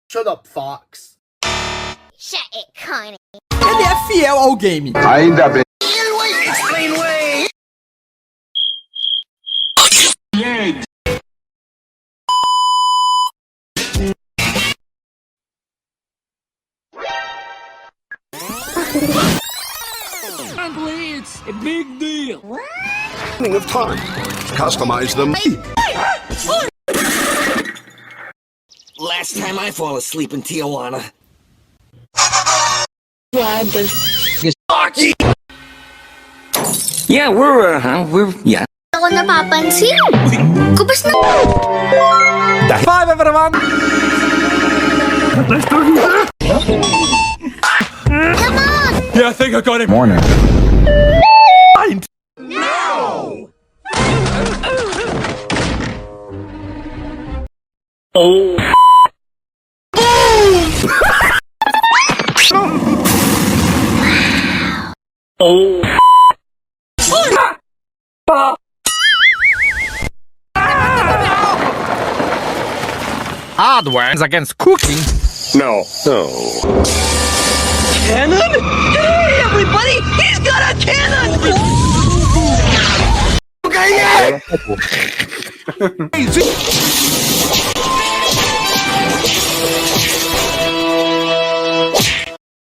Shut up, Fox. Shut it, Connie. Ele é fiel ao game. Ainda bem. Apparently, it's a big deal. Of time. Customize them. Last time I fall asleep in Tijuana. Yeah, we're, yeah. Ako napapansin. Kubas na. 5 everyone! Come on! Yeah, I think I got him. Morning. Oh. Oh. Hardware against cooking. No. No. Cannon? Hey, everybody! He's got a cannon! Crazy.